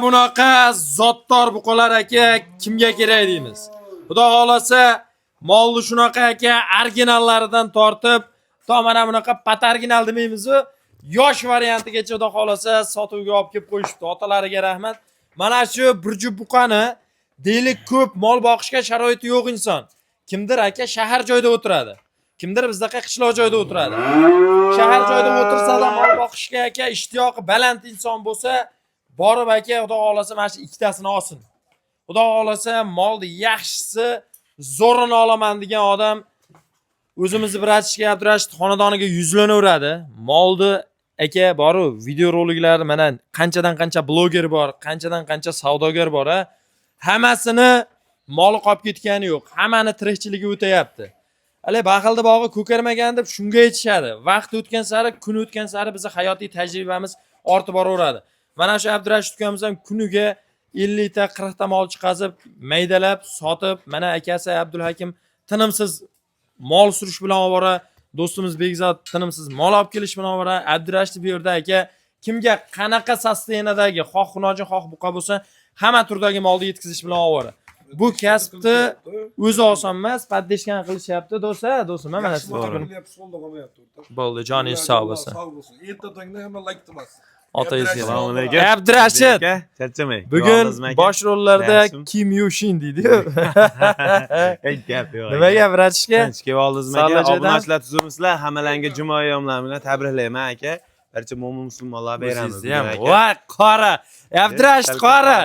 Bunaqa zotdor buqalar aka kimga kerak deymiz. Xudo xolasa molni shunaqa aka originallaridan tortib, to mana bunaqa patarginal demaymiz-ku, yosh variantigacha xudo xolasa sotuvga olib kelib qo'yishibdi. Otalariga rahmat. Mana shu burjup buqani deylik ko'p mol boqishga sharoiti yo'q inson. Kimdir aka shahar joyda o'tiradi. Kimdir bizdaqa qishloq joyda o'tiradi. Shahar joyda o'tirsa-da mol boqishga aka ishtiyoqi baland inson bo'lsa, borib aka xudo xolasa mana shu ikkitasini olsin. Xudo xolasa molni yaxshisi zo'rini olaman degan odam o'zimizni Bratishka Abdurashid xonadoniga yuzlanaveradi. Molni aka boru video roliklar mana qanchadan qancha bloger bor, qanchadan qancha savdogar bor, hammasini moli qolib ketgani yo'q. Hammani tirikchiligi o'tayapti. Hali baxilda bog'i ko'karmagan deb shunga aytishadi. Vaqt o'tgan sari, kun o'tgan sari bizning hayotiy tajribamiz ortib boraveradi. Mana shu Abdurashid ukamiz ham kuniga 50 ta 40 ta mol chiqazib, maydalab, sotib, mana akasi Abdulhakim tinimsiz mol surish bilan ovora, do'stimiz Begzod tinimsiz mol olib kelish bilan ovora, Abdurashid bu yerda aka kimga qanaqa sastenadagi xoh xunojin xoh buqa bo'lsa, hamma turdagi molni yetkazish bilan ovora. Bu kasbni o'zi oson emas, paddeshgan qilishyapti do'stlar, mana siz bo'ldi, joningiz sog' bo'lsin. Erta tongda hamma laktmas. Assalomu alaykum. Abdurashid. Charchamang. Bugun bosh rollarda Kim Yushin deydi-yu. Gap yo'q. Nimaga Bratishka? Kelib oldingizmi aka? Obunachilar tuzumsizlar, hammalarga juma oyyomlari bilan tabriklayman aka. Barcha mo'min musulmonlar beramiz. Voy, qora. Abdurashid qora.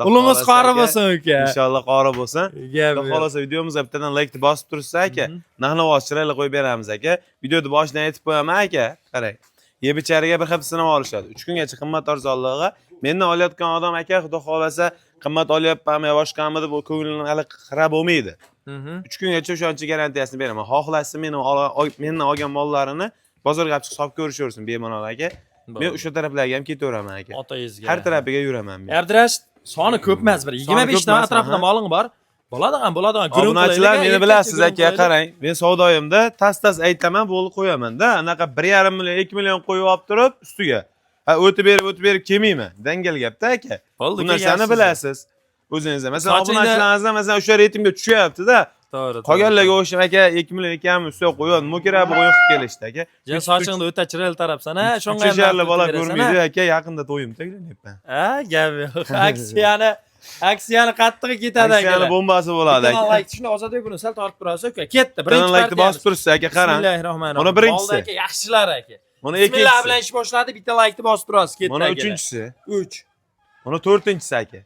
Ulimiz qora bo'lsin aka. Inshaalloh qora bo'lsin. Xudo xolasa videomizga bittadan like bosib tursa aka, narx-navo chiroyli qo'yib beramiz aka. Videoni boshidan aytib qo'yaman aka. Qarang. Yebichariga bir hafta sinab olishadi. 3 kungacha qimmat arzonlig'i. Mendan olayotgan odam aka xudo xolasa qimmat olyapmanmi, boshqami deb ko'nglini hali qira bo'lmaydi. 3 kungacha o'shancha garantiyasini beraman. Xohlasa mendan olgan mollarini bozorga olib chiqib sotib ko'rishaversin bemalol aka. Men o'sha taraflarga ham ketaveraman aka. Otangizga. Har tarafiga yuraman men. Abdurashid soni ko'p emas, bir 25 ta atrofida moling bor. Bo'ladigan. Obunachilar meni bilasiz aka, qarang. Men savdoyimda tas aytaman, bo'lib qo'yaman-da. Anaqa 1,5 million, 2 million qo'yib olib turib ustiga. Ha, o'tib berib kelmayman. Dangal gapda aka. Bu narsani bilasiz. O'zingiz ham. Masalan, obunachilaringizdan masalan o'sha reytingga tushyapti-da. To'g'ri. Qolganlarga o'sha aka 2 million 2,5 ustiga qo'yib, mukirab o'yin qilib kelishdi aka. Jan sochingni o'ta chiroyli tarafsan, ha? Shunga ham bola ko'rmaydi aka, yaqinda to'yim tayyorlanyapman. Ha, gap yo'q. Aksiyani qattiq ketadi aka. Aksiyani bombasi bo'ladi aka. Like shuni Ozodbek buni sal tortib turasiz aka. Ketdi. Birinchi like bosib tursa aka, qarang. Bismillahirrohmanirrohim. Mana birinchisi. Aka, yaxshilar aka. Mana ikkinchisi. Bismillah ikkinchisi. bilan ish boshladi, bitta like bosib turasiz, ketdi aka. Mana uchinchisi. 3. Mana to'rtinchisi aka.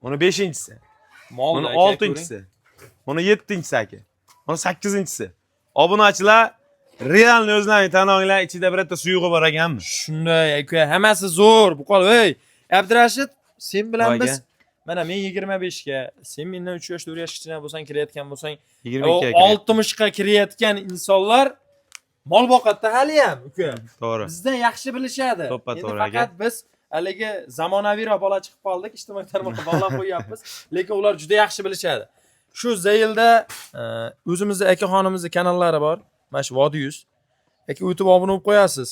Mana beshinchisi. Mana oltinchisi. Mana yettinchisi aka. Mana sakkizinchisi. Obunachilar realni o'zlaring tan olinglar, ichida birorta suyug'i bor ekanmi? Shunday aka, hammasi zo'r. Bu qol, ey, Abdurashid, sen bilan biz mana men 25 ga, sen mendan 3 yosh 4 yosh kichkina bo'lsang, kirayotgan bo'lsang, 22 ga 60 ga kirayotgan insonlar mol boqadi hali ham, uka. To'g'ri. Bizdan yaxshi bilishadi. Endi faqat biz haligi zamonaviyroq bola chiqib qoldik, ijtimoiy tarmoqqa bog'lab qo'yapmiz, lekin ular juda yaxshi bilishadi. Shu Zayilda o'zimizning akaxonimizning kanallari bor. Mana shu Vodiyuz. Aka o'tib obuna bo'lib qo'yasiz.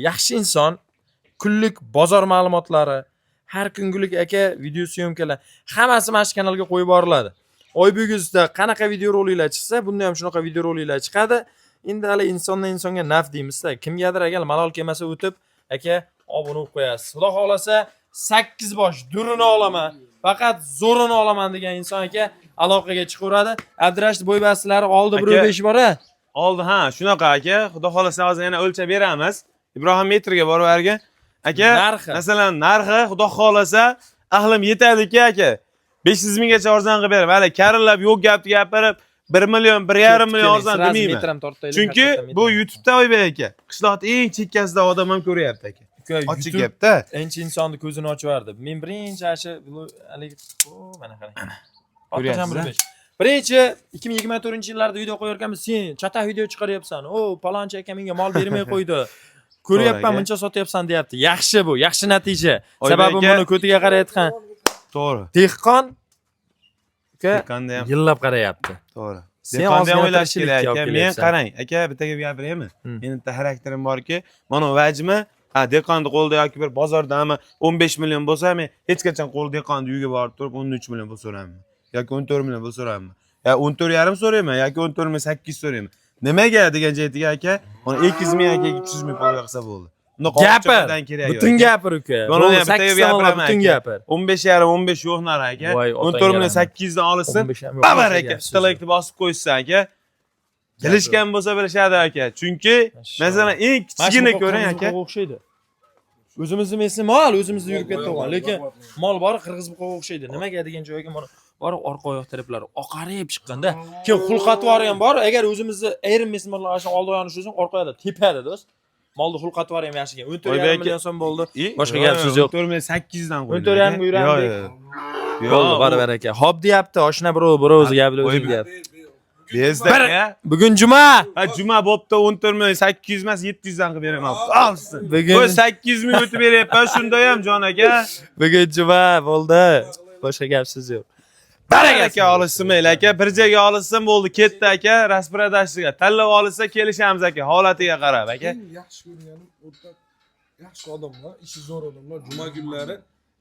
Yaxshi inson, kunlik bozor ma'lumotlari, har kungulik aka video syomkalar hammasi mana shu kanalga qo'yib boriladi. Oybegizda qanaqa video roliklar chiqsa, bunda ham shunaqa video roliklar chiqadi. Endi hali insondan insonga naf deymiz-da. Kimgadir agar malol kelmasa o'tib, aka obuna bo'lib qo'yasiz. Xudo xolasa 8 bosh durini olaman, faqat zo'rini olaman degan inson aka aloqaga chiqaveradi. Abdurashid bo'ybastilari oldi 1.5 bor-a? Oldi, ha, shunaqa aka. Xudo xolasa hozir yana o'lchab beramiz. Ibrohim metrga borib o'rgan. Aka, masalan, narxi xudo xolasa ahlim yetadi aka. 500 minggacha arzon qilib beraman. Hali karillab yo'q gapni gapirib 1 million, 1,5 million arzon demayman. Chunki bu YouTube'da Oybek aka. Qishloqda eng chekkasida odam ham ko'ryapti aka. Ochiq gapda. Enchi insonni ko'zini ochvardi. Men birinchi haligi mana qarang. Ko'ryapsiz. Birinchi 2024-yillarda video qo'yarkanmiz, sen chataq video chiqaryapsan. O, palonchi aka menga mol bermay qo'ydi. Ko'ryapman, buncha sotyapsan deyapti. Yaxshi bu, yaxshi natija. Sababi buni ko'tiga qarayotgan. To'g'ri. Dehqon Dehqonda ham yillab qarayapti. to'g'ri. Sen Dehqonda ham o'ylash ozgina kerak aka. Men qarang, aka bittaga gapiraymi? Meni bitta xarakterim borki, mana vajmi Ha, dehqonni qo'lda yoki bir bozordami 15 million bo'lsa ham hech qachon qo'l dehqonni uyiga borib turib 13 million pul so'rayman. Yoki 14 million pul so'rayman. Ya 14,5 so'rayman yoki 14,8 so'rayman. Nimaga degan joyga aka, mana 200 ming yoki 300 ming pul qilsa bo'ldi. Gapir. Butun gapir uka. Mana Bo'ldi, bitta 8 gapiraman. butun gapir. 15,5 15 yo'q nar aka. Voy, 14 million 800 dan olsin. Babar aka, bittalikni bosib qo'ysa aka. Kelishgan bo'lsa bilishadi aka. Chunki masalan eng kichigini ko'ring aka. O'xshaydi. O'zimizni mesi mol, o'zimizda yurib ketgan, lekin mol bor qirg'iz buqaga o'xshaydi. Nimaga degan joyga mana bor orqa oyoq taraplari oqarib chiqqanda, keyin xulqatvori ham bor. Agar o'zimizni ayrim mesmarlar ashuna oldi oyog'ini ushlasang, orqa oyoqda tepada do'st. Molni xulqatvori ham yaxshi ekan. 14,5 million so'm bo'ldi. Boshqa gap so'z yo'q. 14,800 dan qo'ydi. 14,5 ga yuramiz. Bo'ldi, baravar aka. Xo'p deyapti, oshna bir o'zi gaplar o'zi deyapti. Bezda Bugun juma. Ha, juma bo'pti 14 million 800 emas 700 dan qilib beraman. Olsin. Bugun- Qo'y 800 ming o'tib beryapman shunda ham jon aka. Bugun juma bo'ldi. Boshqa gap so'z yo'q. Baraka aka olishsin mayli aka. Bir joyga olishsin bo'ldi, ketdi aka. Raspravdashga tanlab olsa kelishamiz aka, holatiga qarab aka. Eng yaxshi ko'rganim o'rta yaxshi odamlar, ishi zo'r odamlar juma kunlari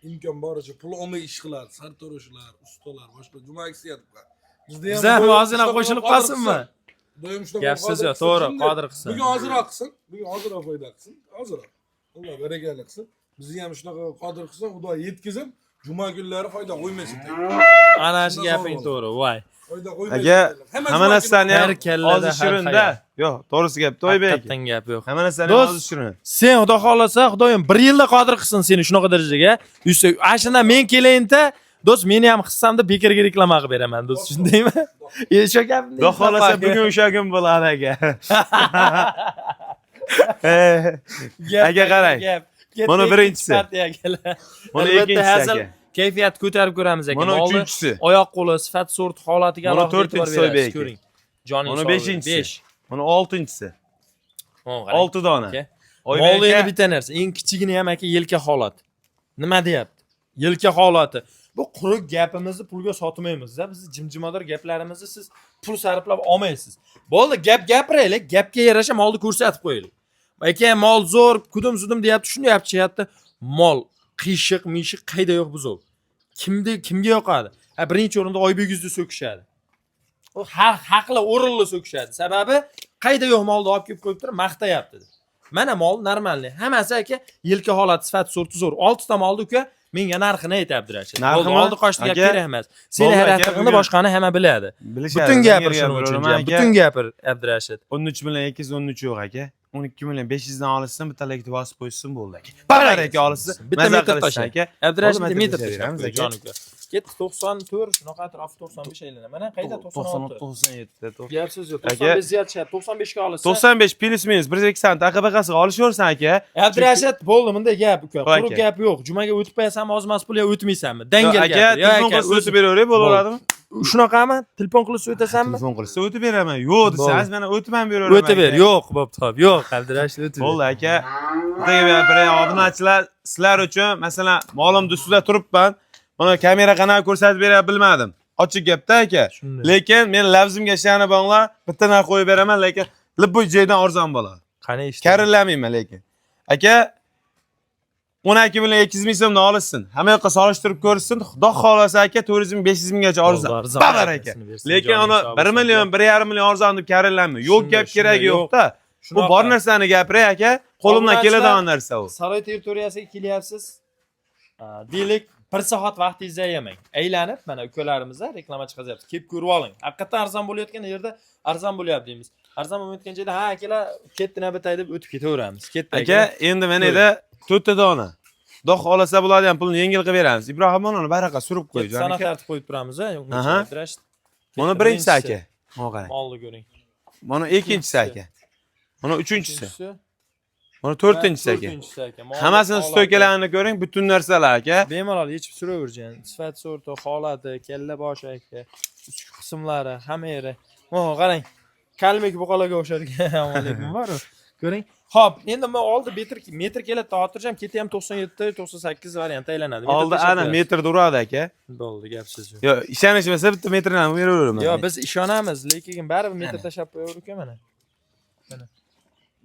imkon boricha pul olmay ish qiladi. Sartaroshlar, ustalar, boshqa juma aksiyatlar. Bizlar ozgina qo'shilib qolsinmi? Doim shunaqa Gap so'z yo'q, to'g'ri, qodir qilsin. Bugun ozroq qilsin, bugun ozroq foyda qilsin, ozroq. Alloh barakali qilsin. Bizni ham shunaqa qodir qilsin, Xudo yetkazib, juma kunlari foyda qo'ymasin. Ana shu gaping to'g'ri, voy. Foyda qo'ymasin. Aka, hamma narsani ham har kallada ozi shirinda. Yo'q, to'g'risi gap To'ybek. Haqiqatan gap yo'q. Hamma narsani Do'st, ozi shirin. Sen xudo xolasa, Xudoyim 1 yilda qodir qilsin seni shunaqa darajaga. Ashuna men kelayinda do'st meni ham qilsamda bekorga reklama qilib beraman do'st, shundaymi? O'sha gapni. Xudo xolasa bugun o'sha kun bo'ladi aka. Aka qarang. Mana birinchisi. Mana ikkinchisi aka. Kayfiyat ko'tarib ko'ramiz aka. Mana uchinchisi. Oyoq qo'li, sifat sort holatiga Mana alohida e'tibor to'rtinchisi berasiz, To'ybek. ko'ring. Joning Mana sog'ligi. 5-inchisi. Mana 6-inchisi. 6 6 dona. Molni endi bitta narsa, eng kichigini ham aka yelka holat. Nima deyapti? Yelka holati. Bu quruq gapimizni pulga sotmaymiz-da. Biz jimjimador gaplarimizni siz pul sarflab olmaysiz. Bo'ldi, gap gapiraylik, gapga yarasha molni ko'rsatib qo'yaylik. Aka, mol zo'r, kudim-sudim deyapti, shuni deyapti. Mol qiyshiq, mishiq qayda yo'q buzov. Kimga yoqadi? Ha, birinchi o'rinda Oybeguzni so'kishadi. U haqli o'rinli so'kishadi. Sababi qayda yo'q molni olib kelib qo'yib turib maqtayapti. Mana mol normalniy. Hammasi aka yelka holat, sifat sorti zo'r. 6 ta molni uka menga narxini aytibdi Rashid. Oldi qo'shni gap kerak emas. Seni hayratingni boshqani hamma biladi. Butun gapir shuning uchun. Butun gapir Abdurashid. 13 million 213 yo'q aka. 12 million 500 dan olishsin, bittalikni bosib qo'ysin bo'ldi aka. Barar aka olishsin. Bitta metr tashla aka. Abdurashid metr tashlamiz tashlamiz aka. aka. Ketdi 94, shunaqa atrof 95 aylana. Mana qayda 96? 97. Gap so'z yo'q. 95 ziyodchab 95 ga olsa. 95 plus minus 1-2 sant aqabaqasiga olishaversan aka. Abdurashid bo'ldi, bunday gap uka. Qo'y Quruq aka. gap yo'q. Jumaga o'tib qo'yasanmi, ozmas pul yo o'tmaysanmi? Dangal Aka, gap. telefon qilib o'tib beraveray bo'laveradimi? Shunaqami? Telefon qilib o'tasanmi? Telefon qilsa o'tib beraman. Yo'q desangiz mana o'tib ham beraveraman. O'tib ber. Yo'q, bo'pti, xo'p. Yo'q, Abdurashid o'tib. Bo'ldi aka. Bittaga bir obunachilar sizlar uchun masalan molim ustida turibman. Mana kamera qanaqa ko'rsatib beray bilmadim. Ochiq gapda aka. Lekin men lavzimga shani bonglar bitta narx qo'yib beraman, lekin bu joydan arzon bo'ladi. Qani ishda? Karillamayman lekin. Aka 12 million 200 ming so'mdan olishsin. Hamma yoqqa solishtirib ko'rsin. Xudo xolasa aka 400 ming 500 minggacha arzon. Babar aka. Lekin uni 1 million 1,5 million arzon deb karillanmaydi. Yo'q gap keragi yo'q-da. Bu bor narsani gapiray aka. Qo'limdan keladigan narsa u. Saroy territoriyasiga kelyapsiz. Deylik 1 soat vaqtingizni ayamang. Aylanib, mana ukalarimiz reklama chiqaryapti. Kelib ko'rib oling. Haqiqatan arzon bo'layotgan yerda arzon bo'lyapti deymiz. Arzon bo'lmayotgan joyda ha akalar ketdi navbatay deb o'tib ketaveramiz. Ketdi aka. Endi mana eda 4 ta dona. Xudo xolasa bo'ladigan pulni yengil qilib beramiz. Ibrohim onani baraqa surib qo'y jon Sana aka. tartib qo'yib turamiz-a. Mana birinchisi aka. Mana qarang. Molni ko'ring. Mana ikkinchisi aka. Mana uchinchisi. Mana to'rtinchisi aka. Hammasini stoykalarini ko'ring, butun narsalar aka. Bemalol yechib suraverjan. Sifat sorti, holati, kalla boshi aka, ichki qismlari, hamma yeri. Mana qarang. Kalmak buqalarga o'xshargan amaliyatmi bor-ku. Ko'ring. Xo'p, endi men oldi metr keladi tortirjam, keti ham 97, 98 variant aylanadi. Oldi ana metrda uradi aka. Bo'ldi, gap so'z yo'q. Yo, ishonishmasa bitta metrdan beraveraman. Yo, biz ishonamiz, lekin baribir metr tashab qo'yaver-ku mana. Mana.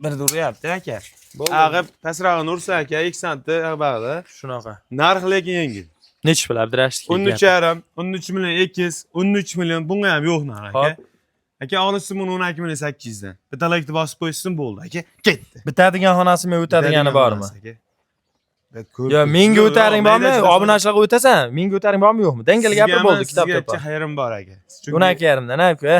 bir duryapti aka. Bo'ldi. Ag'ib pasrog'ini ursa aka 2 sentni bag'da. Shunaqa. Narx lekin yengil. Nech pul Abdurashid? 13,5, 13 million 200, 13 million bunga ham yo'q narx aka. Hop. Aka olisi buni 12 million 800 dan. Bittalikni bosib qo'ysin bo'ldi aka. Ketdi. Bitadigan xonasimi o'tadigani bormi? Yo, Yo, menga o'taring bormi? Obunachilarga o'tasan? Menga o'taring bormi yo'qmi? Dangal gapir bo'ldi kitob Sizga topa. xayrim bor aka. 12,5 dan aka.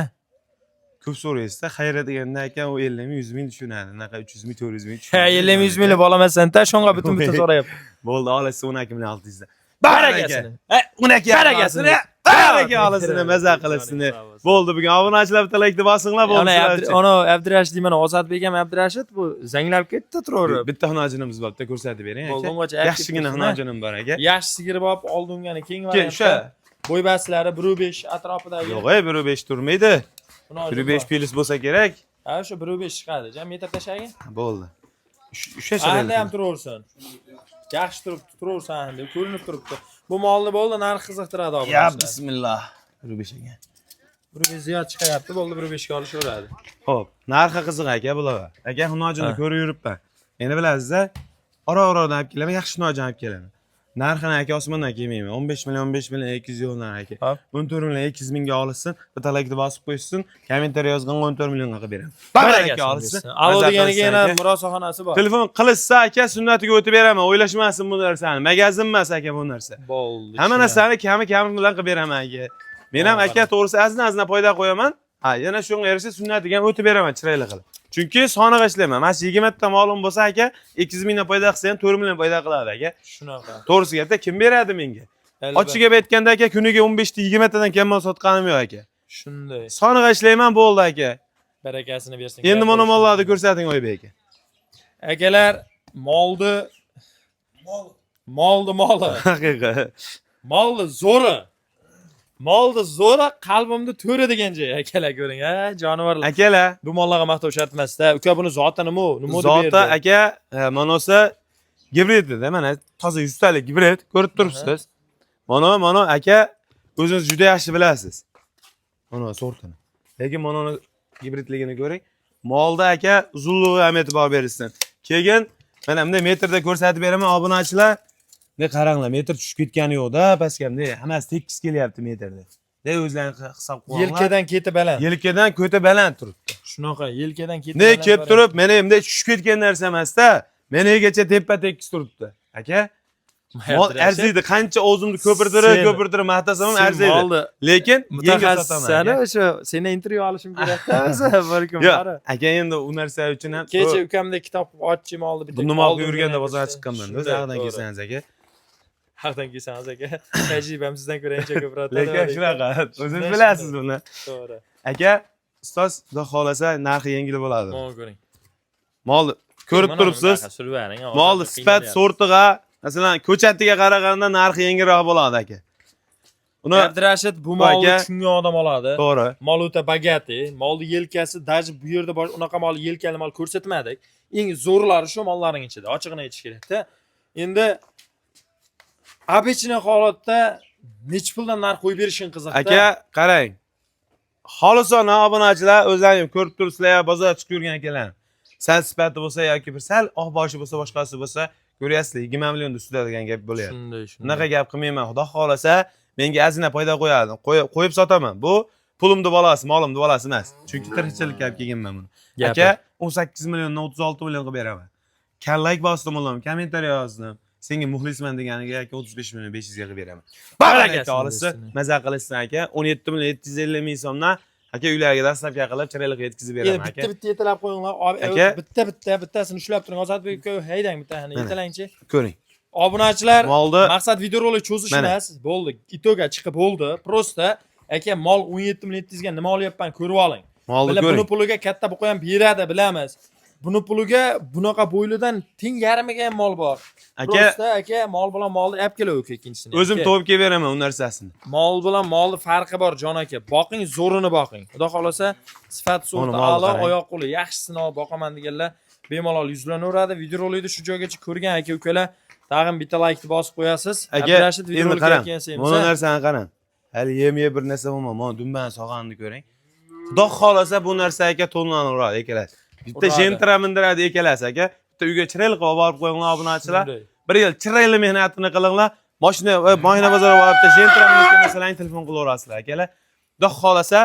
Ko'p so'raysiz-da, xayra deganda aka u 50 ming 100 ming tushunadi. Naqa 300 ming 400 ming Ha, 50 100 ming olamassan-da, shunga butun so'rayapti. Bo'ldi, olasi 12 million 600 dan. Baragasini. 12 Baragasini. Baraka olasini, maza qilasini. Bo'ldi, bugun obunachilar bittalikni bosinglar bo'ldi. Ana Abdurashid deyman, Ozodbek ham Abdurashid bu zanglab ketdi turaverib. Bitta xunojinimiz bor, bitta ko'rsatib bering Bo'ldi, aka. ungacha Yaxshigina xunojinim bor aka. Yaxshi sigir bop oldingani keng Keyin o'sha bo'ybaslari 1.5 atrofidagi. yo'q, 1.5 turmaydi. 1.5 pilis bo'lsa kerak. Ha, shu 1.5 chiqadi. Jam meter tashagin. Bo'ldi. O'sha Endi ham turaversin. Yaxshi turibdi, turaversin endi, ko'rinib turibdi. Bu molni bo'ldi, narx qiziqtiradi obunachilar. Ya bismillah. 1.5 aka. 1.5 ziyod chiqayapti, bo'ldi 1.5 ga olishaveradi. Xo'p, narxi qiziq aka bular. Aka xunojini ko'rib yuribman. Endi bilasizda, ora-oradan olib kelaman, yaxshi xunojin olib kelaman. Narxini aka osmondan kelmayman. 15 million 200 yo'q narx aka. 14 million 200 mingga olsin, bittalikni bosib qo'ysin, kommentariy yozgan 14 millionga qilib beraman. Baraka olsin. Alo deganiga yana murosaxonasi bor. Telefon qilishsa aka sunnatiga o'tib beraman. O'ylashmasin bu narsani. Magazin emas aka bu narsa. Bo'ldi. Hamma narsani kami bilan qilib beraman aka. Men ham aka to'g'risi azna foyda qo'yaman. Ha, yana shunga yarasha sunnatiga o'tib beraman chiroyli qilib. Chunki soniga ishlayman. Mana 20 ta molim bo'lsa aka, 200 mingdan foyda qilsa ham 4 million foyda qiladi aka. Shunaqa. To'g'risi gapda kim beradi menga? Ochiqga aytganda aka kuniga 15 ta 20 tadan kam mol sotganim yo'q aka. Shunday. Soniga ishlayman bo'ldi aka. Barakasini bersin. Endi mana mollarni ko'rsating Oybek aka. Akalar, moli. Haqiqat. Molni zo'ri. Molni zo'ri qalbimni to'ri degan joy akalar ko'ring, ha, jonivorlar. Akalar, Bu mollarga maqtov shart emas-da. Uka buni zoti nima? Nima deb zota berdi? aka, manosa gibridda, mana toza 100 talik gibrid ko'rib turibsiz. Mana aka o'zingiz juda yaxshi bilasiz. Mana sortini. Lekin mana gibridligini ko'ring. Molda aka uzunligiga ham e'tibor bersin. Keyin mana bunday metrda ko'rsatib beraman obunachilar. Ne qaranglar, metr tushib ketgani yo'q-da, pastkamda. Hammasi tekis kelyapti metrda. O'zlaring hisob qilinglar. Yelkadan keti baland. Yelkadan ko'ta baland turibdi. Shunaqa, yelkadan keti Ne kelib turib, meni endi tushib ketgan narsa emas-da. Menigacha tepa tekis turibdi. Aka, mol arziydi, qancha o'zimni ko'pirtirib maqtasam ham arziydi. Lekin yengil sotaman. Seni o'sha seni intervyu olishim kerak-da o'zi bir kun bari. Aka endi u narsa uchun ham kecha ukamda kitob ochib oldi bitta. Buni nima qilib yurganda bozorga chiqqanman. O'zi haqdan kelsangiz aka. Haqdan kelsangiz aka. Tajribam sizdan ko'ra ancha ko'proq. Lekin shunaqa, o'zingiz bilasiz buni. To'g'ri. Aka, ustoz, xudo xolasa narxi yengil bo'ladi. Mana ko'ring. Mol ko'rib turibsiz. Mol sifat sortiga, masalan, ko'chatiga qaraganda narxi yengilroq bo'ladi aka. Uni Abdurashid bu molni tushungan odam oladi. To'g'ri. Mol o'ta bagati, molni yelkasi даже bu yerda unaqa mol yelkali mol ko'rsatmadik. Eng zo'rlari shu mollarning ichida, ochig'ini aytish kerak-da. Endi обычный holatda nech puldan narx qo'yib berishing qiziqda. Aka, qarang. Xolisona obunachilar o'zlaringiz ko'rib turibsizlar, bozorga chiqib yurgan akalar. Sal sifati bo'lsa yoki bir sal oq boshi bo'lsa, boshqasi bo'lsa, ko'ryapsizlar, 20 million ustida degan gap bo'lyapti. Shunday. Bunaqa gap qilmayman. Xudo xolasa, menga azina foyda qo'yadi. Qo'yib sotaman. Bu pulimni bolasi, molimni bolasi emas. Chunki tirikchilikka olib kelganman buni. Aka, 18 milliondan 36 million qilib beraman. Like bosdim ularni, kommentariy yozdim. Senga muxlisman deganiga aka 35 million 500 ga qilib beraman. Baraka olsa, maza qilsin aka. 17 million 750 ming so'mdan aka uylariga dastlabki qilib chiroyli yetkazib beraman aka. Bitta yetalab qo'yinglar. Bittasini ushlab turing. Ozodbek aka, haydang bittani yetalangchi. Ko'ring. Obunachilar, maqsad videorolik cho'zish emas. Bo'ldi. Itoga chiqib bo'ldi. Prosta aka mol 17 million 700 ga nima olyapman ko'rib oling. Molni ko'ring. Buni puliga katta buqa ham beradi, bilamiz. Buni puliga bunaqa bo'ylidan teng yarmiga ham mol bor. Prosta aka mol bilan molni olib kelib o'ka ikkinchisini. O'zim topib kelib beraman u narsasini. Mol bilan molni farqi bor jon aka. Boqing, zo'rini boqing. Xudo xolasa sifat sorti a'lo, oyoq qo'li yaxshisini olib boqaman deganlar bemalol yuzlanaveradi. Videorolikni shu joygacha ko'rgan aka ukalar tag'in bitta like bosib qo'yasiz. Abdurashid videorolikka kelsangiz. Mana narsani qarang. Hali yem-ye bir narsa bo'lma. Mana dumban sog'anni ko'ring. Xudo xolasa bu narsa aka to'lanaveradi akalar. Bitta jentra mindiradi ekalasiz aka. Bitta uyga chiroyli qilib olib qo'yinglar obunachilar. Bir yil chiroyli mehnatini qilinglar. Mashina bozoriga borib bitta jentra mindirib masalan telefon qilaverasizlar akalar. Xudo xolasa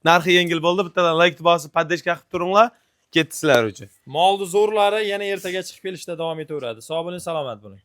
narxi yengil bo'ldi. Bittadan like bosib podдержка qilib turinglar. Ketdi sizlar uchun. Molni zo'rlari yana ertaga chiqib kelishda davom etaveradi. Sog' bo'ling, salomat bo'ling.